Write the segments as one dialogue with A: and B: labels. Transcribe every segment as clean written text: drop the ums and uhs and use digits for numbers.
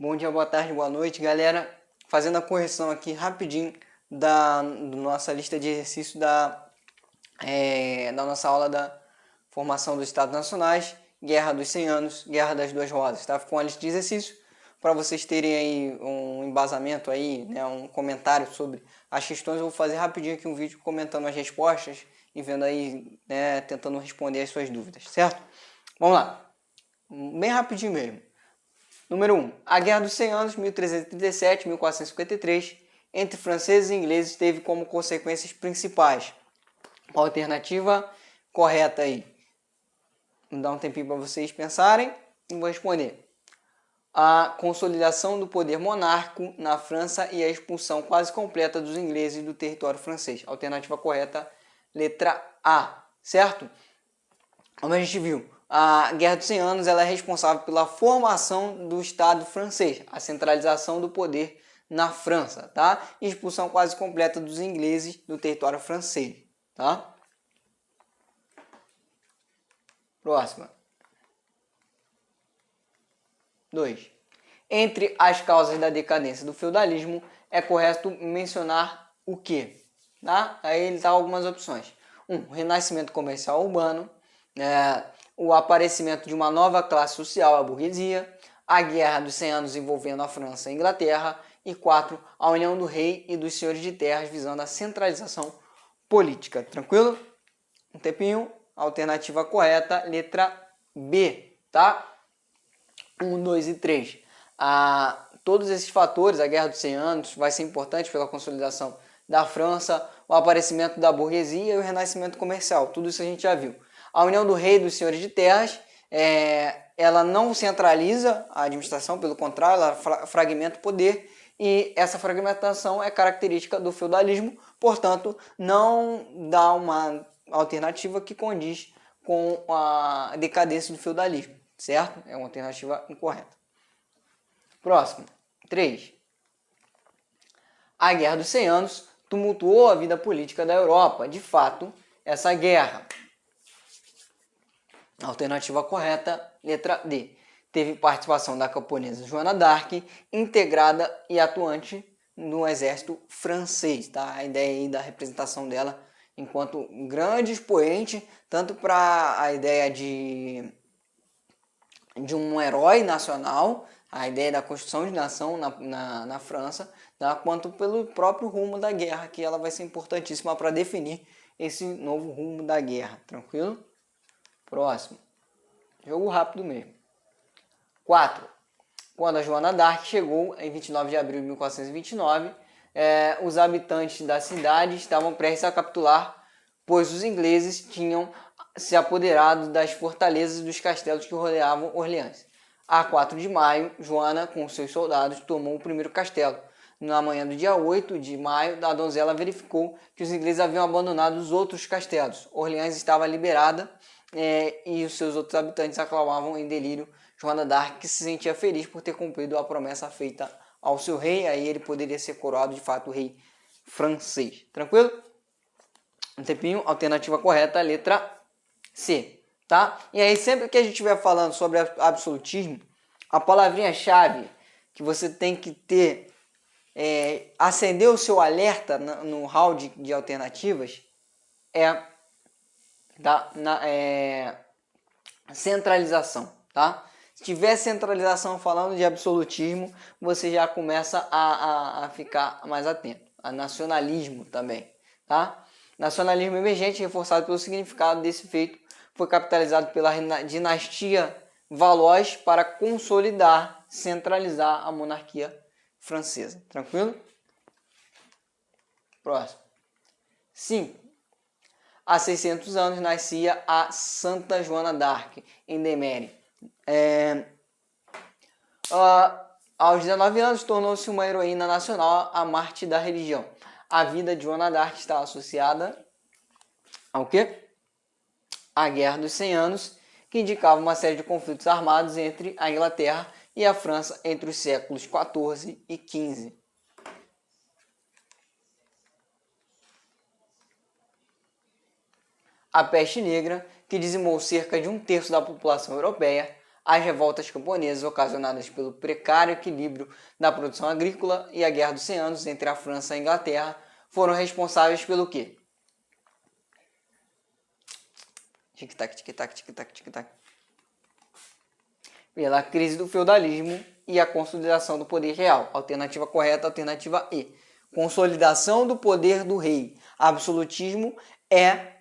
A: Bom dia, boa tarde, boa noite, galera. Fazendo a correção aqui rapidinho da nossa lista de exercícios da nossa aula da formação dos Estados Nacionais, Guerra dos 100 Anos, Guerra das Duas Rosas, tá? Ficou uma lista de exercícios para vocês terem aí um embasamento aí, né, um comentário sobre as questões. Eu vou fazer rapidinho aqui um vídeo comentando as respostas e vendo aí, né, tentando responder as suas dúvidas, certo? Vamos lá, bem rapidinho mesmo. Número 1. A Guerra dos 100 Anos, 1337-1453, entre franceses e ingleses, teve como consequências principais. A alternativa correta aí. Vou dar um tempinho para vocês pensarem e vou responder. A consolidação do poder monárquico na França e a expulsão quase completa dos ingleses do território francês. Alternativa correta, letra A, certo? Como a gente viu, a Guerra dos 100 Anos ela é responsável pela formação do Estado francês, a centralização do poder na França, tá? E expulsão quase completa dos ingleses do território francês, tá? Próxima. 2. Entre as causas da decadência do feudalismo, é correto mencionar o quê? Tá? Aí ele dá algumas opções. 1. O renascimento comercial urbano, o aparecimento de uma nova classe social, a burguesia, a Guerra dos 100 Anos envolvendo a França e a Inglaterra, e 4. A união do rei e dos senhores de terras visando a centralização política. Tranquilo? Um tempinho. Alternativa correta, letra B, tá? 1, 2 e 3. Todos esses fatores, a Guerra dos 100 Anos vai ser importante pela consolidação da França, o aparecimento da burguesia e o renascimento comercial. Tudo isso a gente já viu. A união do rei e dos senhores de terras, ela não centraliza a administração, pelo contrário, ela fragmenta o poder, e essa fragmentação é característica do feudalismo, portanto, não dá uma alternativa que condiz com a decadência do feudalismo, certo? É uma alternativa incorreta. Próximo. 3. A Guerra dos 100 Anos tumultuou a vida política da Europa. De fato, essa guerra. Alternativa correta, letra D. Teve participação da camponesa Joana d'Arc, integrada e atuante no exército francês. Tá? A ideia aí da representação dela enquanto grande expoente, tanto para a ideia de um herói nacional, a ideia da construção de nação na França, tá? Quanto pelo próprio rumo da guerra, que ela vai ser importantíssima para definir esse novo rumo da guerra. Tranquilo? Próximo. Jogo rápido mesmo. 4. Quando a Joana d'Arc chegou em 29 de abril de 1429, os habitantes da cidade estavam prestes a capitular, pois os ingleses tinham se apoderado das fortalezas e dos castelos que rodeavam Orleans. A 4 de maio, Joana, com seus soldados, tomou o primeiro castelo. Na manhã do dia 8 de maio, a donzela verificou que os ingleses haviam abandonado os outros castelos. Orleans estava liberada e os seus outros habitantes aclamavam em delírio Joana d'Arc, que se sentia feliz por ter cumprido a promessa feita ao seu rei. Aí ele poderia ser coroado de fato o rei francês. Tranquilo? Um tempinho, alternativa correta, letra C, tá? E aí sempre que a gente estiver falando sobre absolutismo, a palavrinha-chave que você tem que ter, acender o seu alerta no hall de alternativas centralização, tá? Se tiver centralização falando de absolutismo, você já começa a ficar mais atento. A nacionalismo também, tá? Nacionalismo emergente, reforçado pelo significado desse feito, foi capitalizado pela dinastia Valois para consolidar, centralizar a monarquia francesa. Tranquilo? Próximo. 5. Há 600 anos nascia a Santa Joana d'Arc, em Demerry. Aos 19 anos, tornou-se uma heroína nacional, a mártir da religião. A vida de Joana d'Arc está associada ao quê? A Guerra dos 100 Anos, que indicava uma série de conflitos armados entre a Inglaterra e a França entre os séculos XIV e XV. A peste negra, que dizimou cerca de 1/3 da população europeia, As revoltas camponesas ocasionadas pelo precário equilíbrio da produção agrícola e a Guerra dos 100 Anos entre a França e a Inglaterra foram responsáveis pelo quê? Tic-tac, tic-tac, tic-tac, tic-tac. Pela crise do feudalismo e a consolidação do poder real. Alternativa correta, alternativa E. Consolidação do poder do rei. Absolutismo é,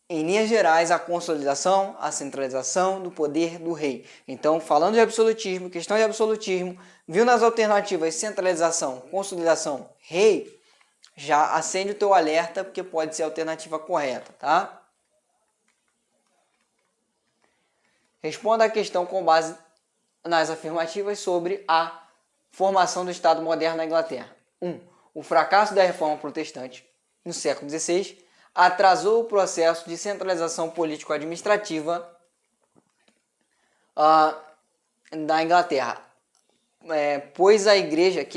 A: em linhas gerais, a consolidação, a centralização do poder do rei. Então, falando de absolutismo, questão de absolutismo, viu nas alternativas centralização, consolidação, rei, já acende o teu alerta, porque pode ser a alternativa correta, tá? Responda a questão com base nas afirmativas sobre a formação do Estado moderno na Inglaterra. 1. O fracasso da reforma protestante no século XVI atrasou o processo de centralização político-administrativa da Inglaterra, pois a igreja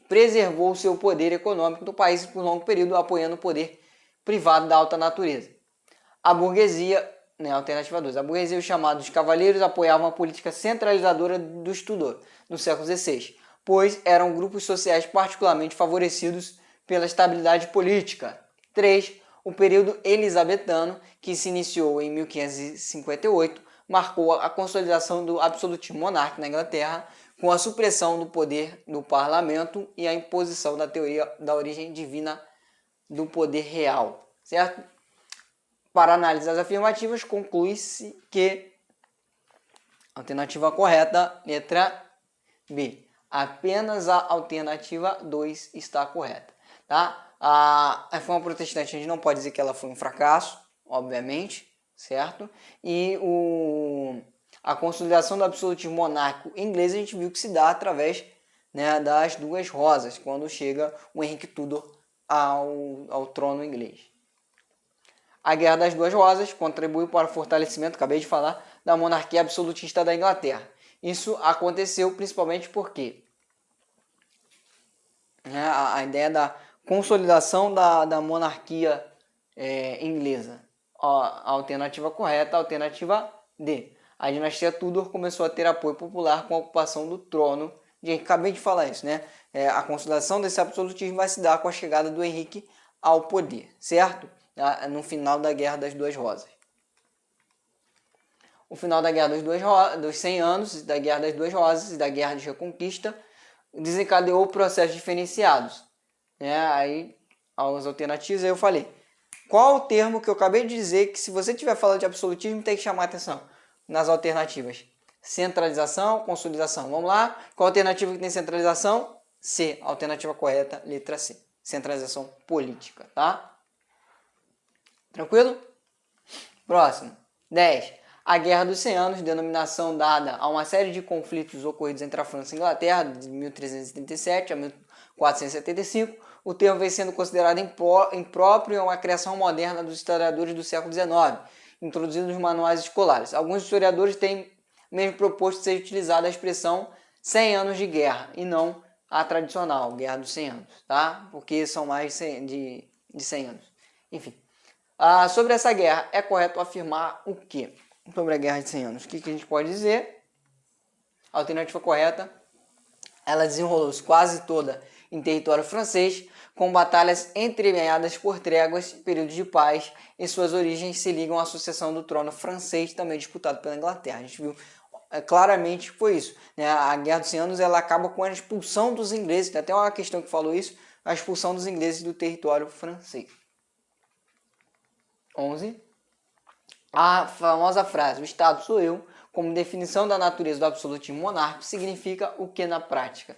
A: preservou seu poder econômico do país por longo período, apoiando o poder privado da alta natureza. A burguesia, alternativa 2, a burguesia e os chamados cavaleiros apoiavam a política centralizadora do Tudor no século XVI, pois eram grupos sociais particularmente favorecidos pela estabilidade política. 3. O período elisabetano, que se iniciou em 1558, marcou a consolidação do absolutismo monárquico na Inglaterra, com a supressão do poder do parlamento e a imposição da teoria da origem divina do poder real, certo? Para análise das afirmativas, conclui-se que alternativa correta, letra B. Apenas a alternativa 2 está correta, tá? A reforma protestante, a gente não pode dizer que ela foi um fracasso, obviamente, certo? E a consolidação do absolutismo monárquico inglês a gente viu que se dá através, das duas rosas, quando chega o Henrique Tudor ao trono inglês. A Guerra das Duas Rosas contribuiu para o fortalecimento, acabei de falar, da monarquia absolutista da Inglaterra. Isso aconteceu principalmente porque a ideia da consolidação da monarquia inglesa. A alternativa correta, a alternativa D. A dinastia Tudor começou a ter apoio popular com a ocupação do trono. Acabei de falar isso, né? A consolidação desse absolutismo vai se dar com a chegada do Henrique ao poder, certo? No final da Guerra das Duas Rosas. O final da Guerra dos 100 Anos, da Guerra das Duas Rosas e da Guerra de Reconquista desencadeou processos diferenciados. Aí, as alternativas, aí eu falei. Qual o termo que eu acabei de dizer que se você estiver falando de absolutismo tem que chamar a atenção? Nas alternativas. Centralização, consolidação. Vamos lá. Qual a alternativa que tem centralização? C. Alternativa correta, letra C. Centralização política, tá? Tranquilo? Próximo. 10. A Guerra dos 100 Anos, denominação dada a uma série de conflitos ocorridos entre a França e a Inglaterra, de 1337 a 1475. O termo vem sendo considerado impróprio e uma criação moderna dos historiadores do século XIX, introduzido nos manuais escolares. Alguns historiadores têm mesmo proposto que seja utilizada a expressão 100 anos de guerra e não a tradicional, Guerra dos 100 Anos, tá? Porque são mais de 100 anos. Enfim. Sobre essa guerra, é correto afirmar o quê? Sobre a Guerra de 100 Anos. O que a gente pode dizer? A alternativa correta, ela desenrolou-se quase toda em território francês, com batalhas entremeadas por tréguas, períodos de paz, e suas origens se ligam à sucessão do trono francês, também disputado pela Inglaterra. A gente viu claramente que foi isso. A Guerra dos 100 Anos ela acaba com a expulsão dos ingleses, tem até uma questão que falou isso, a expulsão dos ingleses do território francês. 11. A famosa frase, o Estado sou eu, como definição da natureza do absolutismo monárquico, significa o que na prática?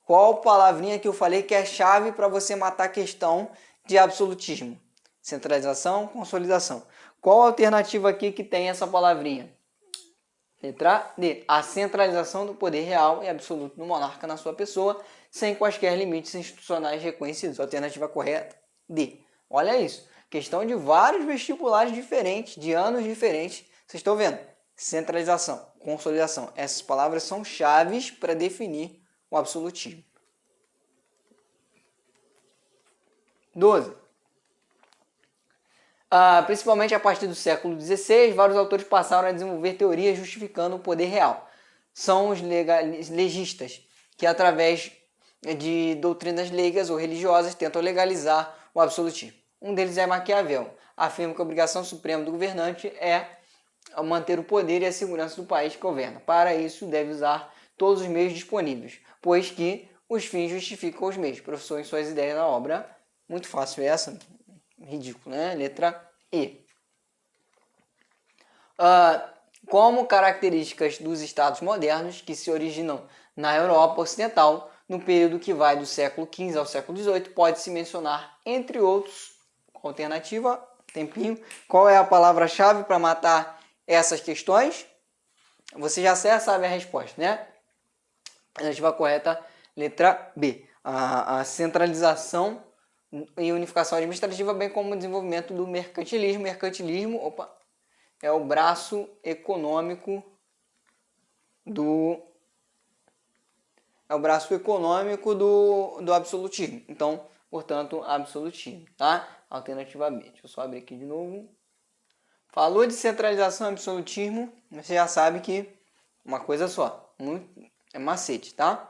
A: Qual palavrinha que eu falei que é chave para você matar a questão de absolutismo? Centralização, consolidação. Qual a alternativa aqui que tem essa palavrinha? Letra D. A centralização do poder real e absoluto do monarca na sua pessoa, sem quaisquer limites institucionais reconhecidos. Alternativa correta, D. Olha isso. Questão de vários vestibulares diferentes, de anos diferentes. Vocês estão vendo? Centralização, consolidação. Essas palavras são chaves para definir o absolutismo. 12. Principalmente a partir do século XVI, vários autores passaram a desenvolver teorias justificando o poder real. São os legistas, que através de doutrinas leigas ou religiosas tentam legalizar o absolutismo. Um deles é Maquiavel. Afirma que a obrigação suprema do governante é manter o poder e a segurança do país que governa. Para isso, deve usar todos os meios disponíveis, pois que os fins justificam os meios. Professor em suas ideias na obra. Muito fácil essa. Ridículo, né? Letra E. Como características dos estados modernos que se originam na Europa Ocidental, no período que vai do século XV ao século XVIII, pode-se mencionar, entre outros, alternativa, tempinho, qual é a palavra-chave para matar essas questões? Você já sabe a resposta, né? A alternativa correta, letra B. A centralização e unificação administrativa, bem como o desenvolvimento do mercantilismo. Mercantilismo, é o braço econômico do absolutismo. Então, portanto, absolutismo, tá? Alternativa B. Deixa eu só abrir aqui de novo. Falou de centralização e absolutismo, você já sabe que uma coisa só, é macete, tá?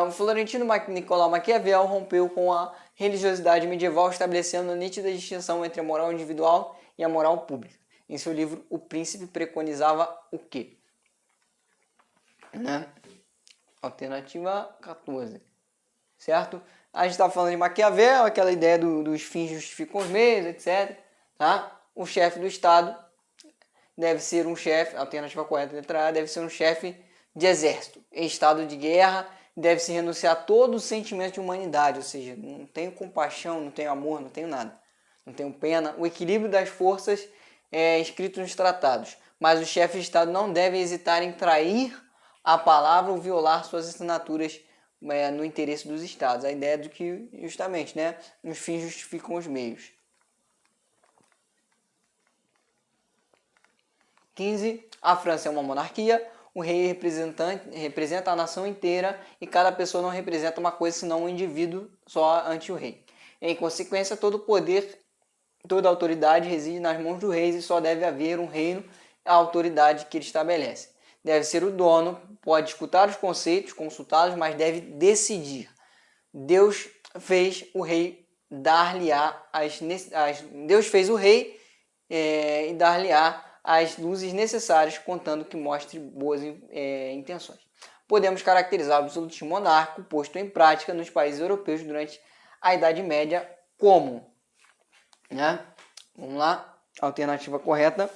A: O florentino Nicolau Maquiavel rompeu com a religiosidade medieval, estabelecendo a nítida distinção entre a moral individual e a moral pública. Em seu livro, O Príncipe preconizava o quê? Né? Alternativa 14. Certo? A gente está falando de Maquiavel, aquela ideia dos fins justificam os meios, etc. Tá? O chefe do Estado deve ser um chefe, alternativa correta, letra A, deve ser um chefe de exército. Em estado de guerra, deve-se renunciar a todo o sentimento de humanidade, ou seja, não tenho compaixão, não tenho amor, não tenho nada. Não tenho pena. O equilíbrio das forças é escrito nos tratados, mas o chefe de Estado não deve hesitar em trair a palavra ou violar suas assinaturas no interesse dos Estados. A ideia do que, justamente, né, os fins justificam os meios. 15. A França é uma monarquia. O rei representa a nação inteira e cada pessoa não representa uma coisa senão um indivíduo só ante o rei. Em consequência, todo poder, toda autoridade reside nas mãos do rei e só deve haver um reino, a autoridade que ele estabelece. Deve ser o dono, pode escutar os conceitos, consultá-los, mas deve decidir. Deus fez o rei Deus fez o rei e dar-lhe-á as luzes necessárias, contando que mostre boas intenções. Podemos caracterizar o absolutismo monárquico posto em prática nos países europeus durante a Idade Média como, né? Vamos lá, alternativa correta.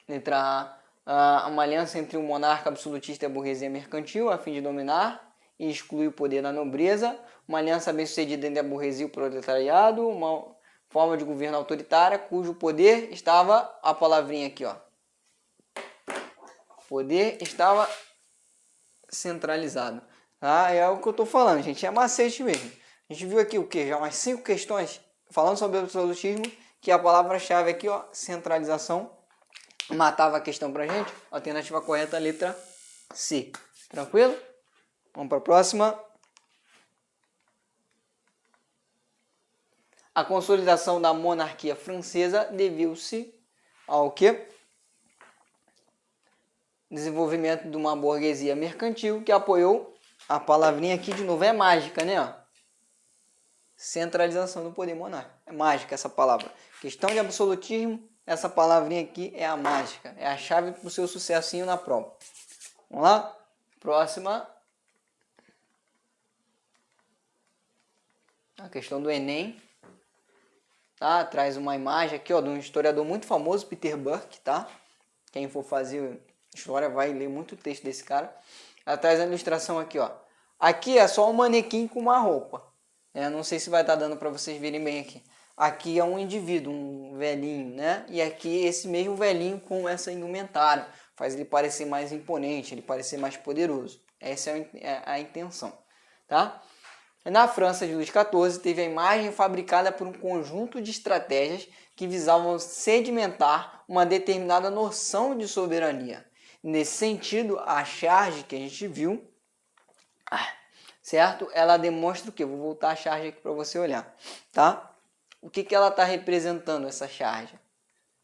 A: Letra A, uma aliança entre o monarca absolutista e a burguesia mercantil a fim de dominar e excluir o poder da nobreza. Uma aliança bem-sucedida entre a burguesia e o proletariado. Uma forma de governo autoritária cujo poder estava, a palavrinha aqui, ó. Poder estava centralizado. Tá? É o que eu estou falando, gente. É macete mesmo. A gente viu aqui o que? Já umas 5 questões falando sobre o absolutismo, que a palavra-chave aqui, ó, centralização, matava a questão pra gente. Alternativa correta, letra C. Tranquilo? Vamos para a próxima. A consolidação da monarquia francesa deviu-se ao quê? Desenvolvimento de uma burguesia mercantil que apoiou, a palavrinha aqui de novo é mágica, né? Ó. Centralização do poder monárquico. É mágica essa palavra. Questão de absolutismo, essa palavrinha aqui é a mágica. É a chave para o seu sucessinho na prova. Vamos lá? Próxima. A questão do Enem. Tá? Traz uma imagem aqui, ó, de um historiador muito famoso, Peter Burke, tá? Quem for fazer história vai ler muito texto desse cara. Ela traz a ilustração aqui, ó. Aqui é só um manequim com uma roupa. Não sei se vai estar dando para vocês verem bem aqui. Aqui é um indivíduo, um velhinho, né? E aqui esse mesmo velhinho com essa indumentária. Faz ele parecer mais imponente, ele parecer mais poderoso. Essa é a intenção, tá? Na França de Luís XIV, teve a imagem fabricada por um conjunto de estratégias que visavam sedimentar uma determinada noção de soberania. Nesse sentido, a charge que a gente viu certo? Ela demonstra o quê? Vou voltar a charge aqui para você olhar, tá? O que ela está representando, essa charge?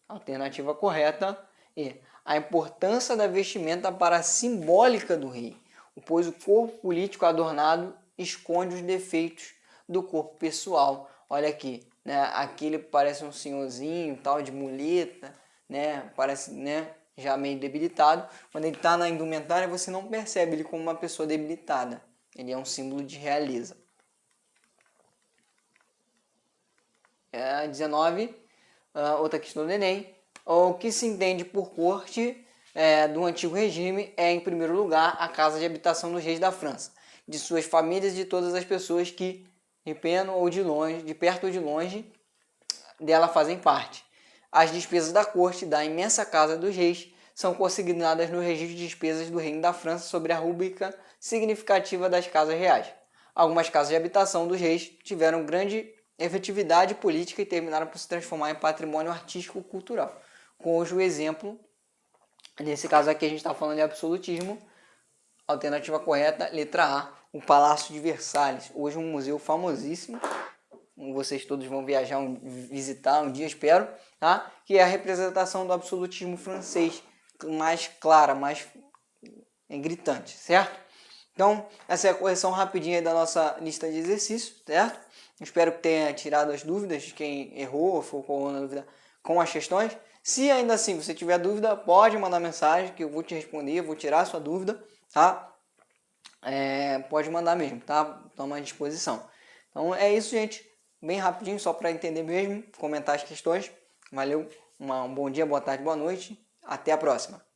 A: Alternativa correta é a importância da vestimenta para a simbólica do rei, pois o corpo político adornado esconde os defeitos do corpo pessoal. Olha aqui, né? Aqui ele parece um senhorzinho, tal, de muleta, né? Parece, né? Já meio debilitado. Quando ele está na indumentária, você não percebe ele como uma pessoa debilitada. Ele é um símbolo de realeza. 19, outra questão do Enem. O que se entende por corte do antigo regime é, em primeiro lugar, a casa de habitação dos reis da França, de suas famílias e de todas as pessoas que, de perto ou de longe, dela fazem parte. As despesas da corte da imensa casa dos reis são consignadas no registro de despesas do Reino da França sobre a rúbrica significativa das casas reais. Algumas casas de habitação dos reis tiveram grande efetividade política e terminaram por se transformar em patrimônio artístico-cultural, cujo exemplo, nesse caso aqui a gente está falando de absolutismo. Alternativa correta, letra A, o Palácio de Versalhes, hoje um museu famosíssimo, vocês todos vão viajar, visitar um dia, espero, tá? Que é a representação do absolutismo francês, mais clara, mais gritante, certo? Então, essa é a correção rapidinha da nossa lista de exercícios, certo? Espero que tenha tirado as dúvidas de quem errou ou ficou na dúvida com as questões. Se ainda assim você tiver dúvida, pode mandar mensagem que eu vou te responder, vou tirar a sua dúvida, tá? Pode mandar mesmo, tá? Estamos à disposição. Então é isso, gente. Bem rapidinho, só para entender mesmo, comentar as questões. Valeu, um bom dia, boa tarde, boa noite. Até a próxima.